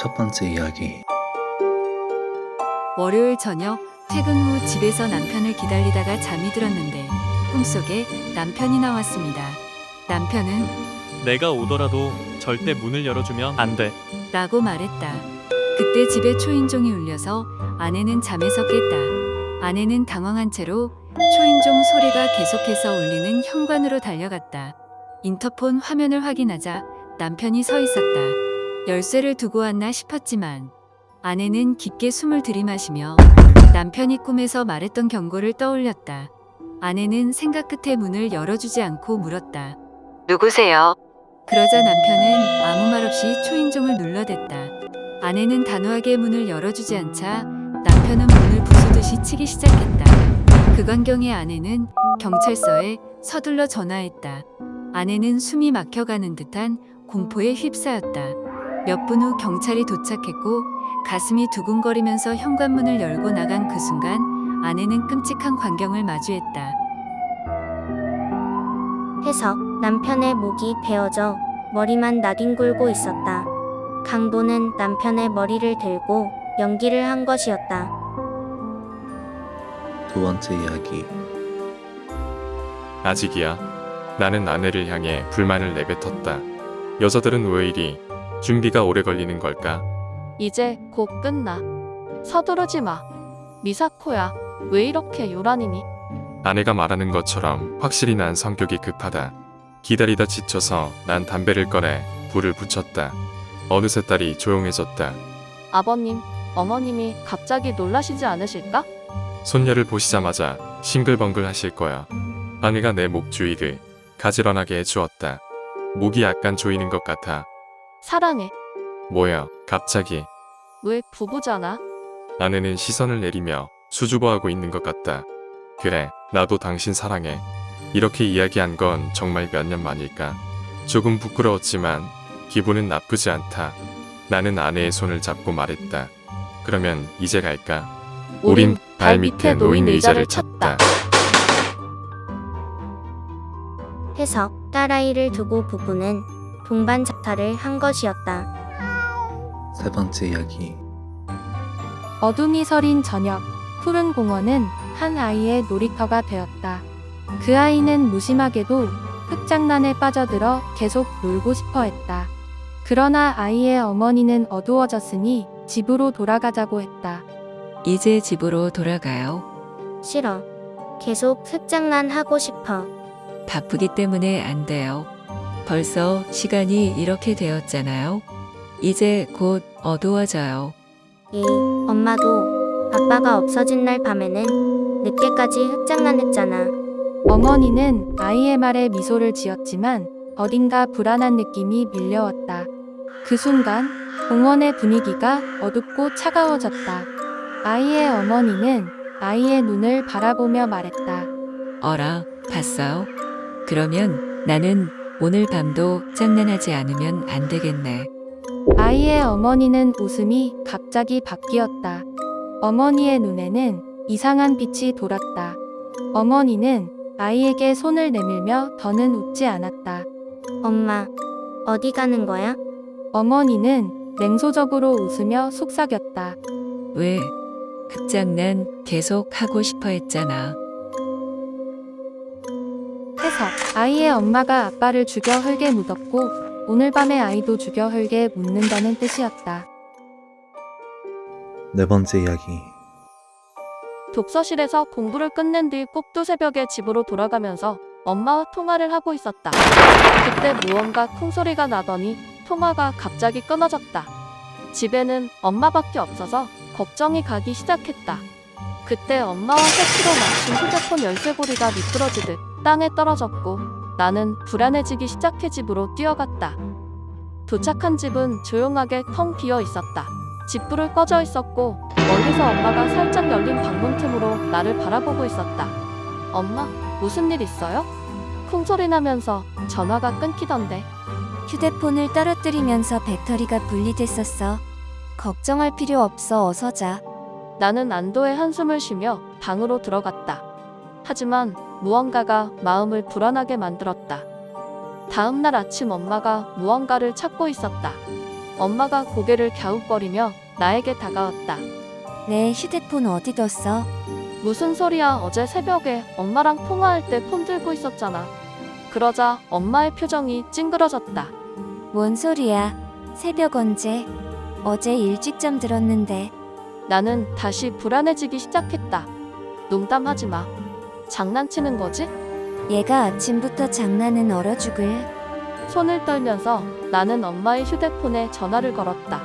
첫 번째 이야기. 월요일 저녁 퇴근 후 집에서 남편을 기다리다가 잠이 들었는데 꿈속에 남편이 나왔습니다. 남편은 내가 오더라도 절대 문을 열어주면 안 돼. 라고 말했다. 그때 집에 초인종이 울려서 아내는 잠에서 깼다. 아내는 당황한 채로 초인종 소리가 계속해서 울리는 현관으로 달려갔다. 인터폰 화면을 확인하자 남편이 서 있었다. 열쇠를 두고 왔나 싶었지만 아내는 깊게 숨을 들이마시며 남편이 꿈에서 말했던 경고를 떠올렸다. 아내는 생각 끝에 문을 열어주지 않고 물었다. 누구세요? 그러자 남편은 아무 말 없이 초인종을 눌러댔다. 아내는 단호하게 문을 열어주지 않자 남편은 문을 부수듯이 치기 시작했다. 그 광경에 아내는 경찰서에 서둘러 전화했다. 아내는 숨이 막혀가는 듯한 공포에 휩싸였다. 몇 분 후 경찰이 도착했고 가슴이 두근거리면서 현관문을 열고 나간 그 순간 아내는 끔찍한 광경을 마주했다. 해석. 남편의 목이 베어져 머리만 낙인굴고 있었다. 강도는 남편의 머리를 들고 연기를 한 것이었다. 두 번째 이야기. 아직이야. 나는 아내를 향해 불만을 내뱉었다. 여자들은 왜 이리 준비가 오래 걸리는 걸까? 이제 곧 끝나. 서두르지 마. 미사코야, 왜 이렇게 요란이니? 아내가 말하는 것처럼 확실히 난 성격이 급하다. 기다리다 지쳐서 난 담배를 꺼내 불을 붙였다. 어느새 딸이 조용해졌다. 아버님, 어머님이 갑자기 놀라시지 않으실까? 손녀를 보시자마자 싱글벙글 하실 거야. 아내가 내 목 주위를 가지런하게 해주었다. 목이 약간 조이는 것 같아. 사랑해. 뭐야, 갑자기. 왜 부부잖아? 아내는 시선을 내리며 수줍어하고 있는 것 같다. 그래, 나도 당신 사랑해. 이렇게 이야기한 건 정말 몇 년 만일까. 조금 부끄러웠지만 기분은 나쁘지 않다. 나는 아내의 손을 잡고 말했다. 그러면 이제 갈까? 우린 발 밑에 놓인 의자를 찾다. 해석. 딸아이를 두고 부부는 동반 자살을 한 것이었다. 세 번째 이야기. 어둠이 서린 저녁, 푸른 공원은 한 아이의 놀이터가 되었다. 그 아이는 무심하게도 흙장난에 빠져들어 계속 놀고 싶어 했다. 그러나 아이의 어머니는 어두워졌으니 집으로 돌아가자고 했다. 이제 집으로 돌아가요. 싫어. 계속 흙장난 하고 싶어. 바쁘기 때문에 안 돼요. 벌써 시간이 이렇게 되었잖아요. 이제 곧 어두워져요. 에이, 엄마도 아빠가 없어진 날 밤에는 늦게까지 흙장난했잖아. 어머니는 아이의 말에 미소를 지었지만 어딘가 불안한 느낌이 밀려왔다. 그 순간 공원의 분위기가 어둡고 차가워졌다. 아이의 어머니는 아이의 눈을 바라보며 말했다. 어라, 봤어요? 그러면 나는 오늘 밤도 장난하지 않으면 안 되겠네. 아이의 어머니는 웃음이 갑자기 바뀌었다. 어머니의 눈에는 이상한 빛이 돌았다. 어머니는 아이에게 손을 내밀며 더는 웃지 않았다. 엄마, 어디 가는 거야? 어머니는 냉소적으로 웃으며 속삭였다. 왜? 흑장난 계속 하고 싶어 했잖아. 해석. 아이의 엄마가 아빠를 죽여 흙에 묻었고 오늘 밤에 아이도 죽여 흙에 묻는다는 뜻이었다. 네 번째 이야기. 독서실에서 공부를 끝낸 뒤 꼭두 새벽에 집으로 돌아가면서 엄마와 통화를 하고 있었다. 그때 무언가 쿵소리가 나더니 통화가 갑자기 끊어졌다. 집에는 엄마밖에 없어서 걱정이 가기 시작했다. 그때 엄마와 세키로 맞춘 휴대폰 열쇠고리가 미끄러지듯 땅에 떨어졌고 나는 불안해지기 시작해 집으로 뛰어갔다. 도착한 집은 조용하게 텅 비어 있었다. 집불을 꺼져 있었고 멀리서 엄마가 살짝 열린 방문 틈으로 나를 바라보고 있었다. 엄마, 무슨 일 있어요? 쿵소리 나면서 전화가 끊기던데. 휴대폰을 떨어뜨리면서 배터리가 분리됐었어. 걱정할 필요 없어. 어서 자. 나는 안도의 한숨을 쉬며 방으로 들어갔다. 하지만 무언가가 마음을 불안하게 만들었다. 다음 날 아침 엄마가 무언가를 찾고 있었다. 엄마가 고개를 갸웃거리며 나에게 다가왔다. 내 휴대폰 어디 뒀어? 무슨 소리야? 어제 새벽에 엄마랑 통화할 때 폰 들고 있었잖아. 그러자 엄마의 표정이 찡그러졌다. 뭔 소리야? 새벽 언제? 어제 일찍 잠들었는데. 나는 다시 불안해지기 시작했다. 농담하지 마. 장난치는 거지? 얘가 아침부터 장난은 얼어 죽을. 손을 떨면서 나는 엄마의 휴대폰에 전화를 걸었다.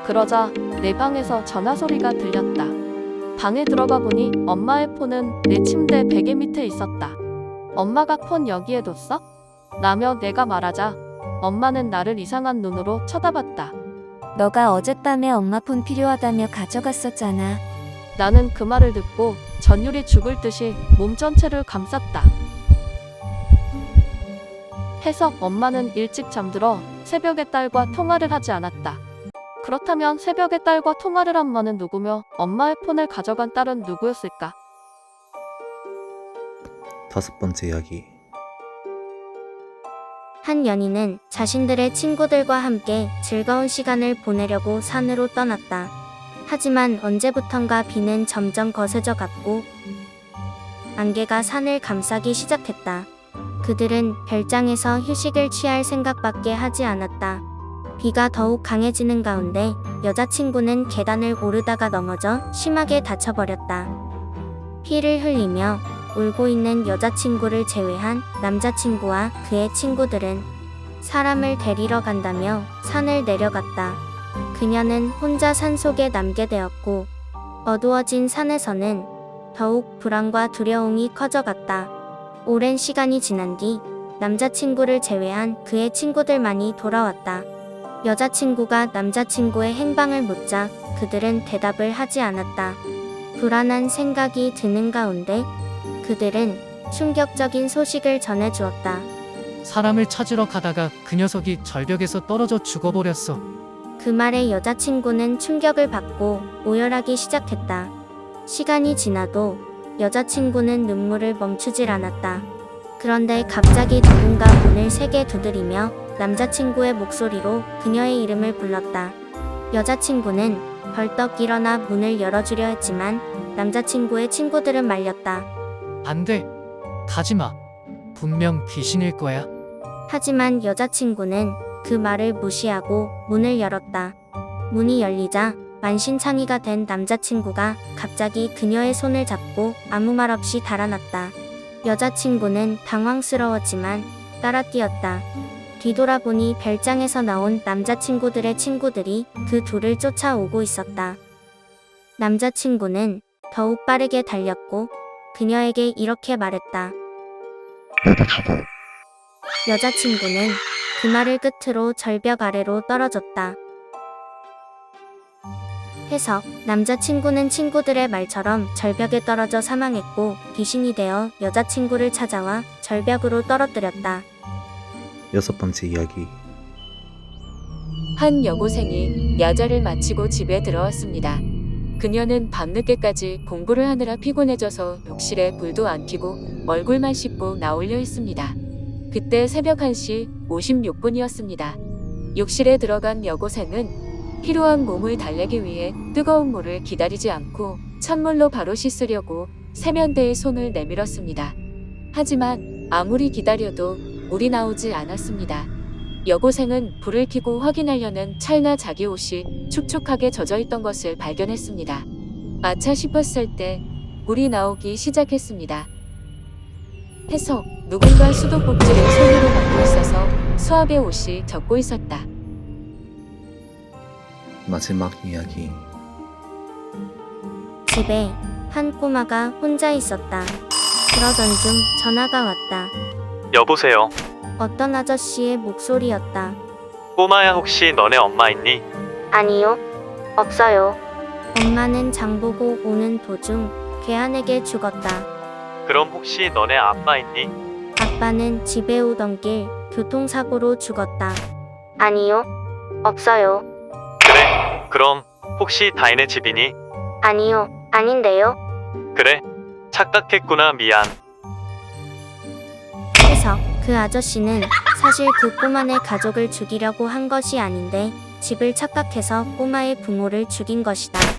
그러자 내 방에서 전화 소리가 들렸다. 방에 들어가 보니 엄마의 폰은 내 침대 베개 밑에 있었다. 엄마가 폰 여기에 뒀어? 라며 내가 말하자 엄마는 나를 이상한 눈으로 쳐다봤다. 너가 어젯밤에 엄마 폰 필요하다며 가져갔었잖아. 나는 그 말을 듣고 전율이 죽을 듯이 몸 전체를 감쌌다. 해석 엄마는 일찍 잠들어 새벽에 딸과 통화를 하지 않았다. 그렇다면 새벽에 딸과 통화를 한 엄마는 누구며 엄마의 폰을 가져간 딸은 누구였을까? 5번째 이야기. 한 연인은 자신들의 친구들과 함께 즐거운 시간을 보내려고 산으로 떠났다. 하지만 언제부턴가 비는 점점 거세져 갔고 안개가 산을 감싸기 시작했다. 그들은 별장에서 휴식을 취할 생각밖에 하지 않았다. 비가 더욱 강해지는 가운데 여자친구는 계단을 오르다가 넘어져 심하게 다쳐버렸다. 피를 흘리며 울고 있는 여자친구를 제외한 남자친구와 그의 친구들은 사람을 데리러 간다며 산을 내려갔다. 그녀는 혼자 산속에 남게 되었고 어두워진 산에서는 더욱 불안과 두려움이 커져갔다. 오랜 시간이 지난 뒤 남자친구를 제외한 그의 친구들만이 돌아왔다. 여자친구가 남자친구의 행방을 묻자 그들은 대답을 하지 않았다. 불안한 생각이 드는 가운데 그들은 충격적인 소식을 전해주었다. 사람을 찾으러 가다가 그 녀석이 절벽에서 떨어져 죽어버렸어. 그 말에 여자친구는 충격을 받고 오열하기 시작했다. 시간이 지나도 여자친구는 눈물을 멈추질 않았다. 그런데 갑자기 누군가 문을 세게 두드리며 남자친구의 목소리로 그녀의 이름을 불렀다. 여자친구는 벌떡 일어나 문을 열어주려 했지만 남자친구의 친구들은 말렸다. 안 돼. 가지 마. 분명 귀신일 거야. 하지만 여자친구는 그 말을 무시하고 문을 열었다. 문이 열리자 만신창이가 된 남자친구가 갑자기 그녀의 손을 잡고 아무 말 없이 달아났다. 여자친구는 당황스러웠지만 따라 뛰었다. 뒤돌아보니 별장에서 나온 남자친구들의 친구들이 그 둘을 쫓아오고 있었다. 남자친구는 더욱 빠르게 달렸고 그녀에게 이렇게 말했다. 여자친구는 그 말을 끝으로 절벽 아래로 떨어졌다. 해석 남자친구는 친구들의 말처럼 절벽에 떨어져 사망했고 귀신이 되어 여자친구를 찾아와 절벽으로 떨어뜨렸다. 6번째 이야기. 한 여고생이 야자를 마치고 집에 들어왔습니다. 그녀는 밤늦게까지 공부를 하느라 피곤해져서 욕실에 불도 안 켜고 얼굴만 씻고 나오려 했습니다. 그때 새벽 1시 56분이었습니다. 욕실에 들어간 여고생은 피로한 몸을 달래기 위해 뜨거운 물을 기다리지 않고 찬물로 바로 씻으려고 세면대에 손을 내밀었습니다. 하지만 아무리 기다려도 물이 나오지 않았습니다. 여고생은 불을 켜고 확인하려는 찰나 자기 옷이 축축하게 젖어있던 것을 발견했습니다. 아차 싶었을 때 물이 나오기 시작했습니다. 해석 누군가 수도꼭지를 손으로 막고 있어서 수압의 옷이 젖고 있었다. 마지막 이야기. 집에 한 꼬마가 혼자 있었다. 그러던 중 전화가 왔다. 여보세요. 어떤 아저씨의 목소리였다. 꼬마야, 혹시 너네 엄마 있니? 아니요. 없어요. 엄마는 장보고 오는 도중 괴한에게 죽었다. 그럼 혹시 너네 아빠 있니? 아빠는 집에 오던 길 교통사고로 죽었다. 아니요. 없어요. 그래. 그럼 혹시 다인의 집이니? 아니요. 아닌데요. 그래. 착각했구나. 미안. 해석 그 아저씨는 사실 그 꼬마네 가족을 죽이려고 한 것이 아닌데 집을 착각해서 꼬마의 부모를 죽인 것이다.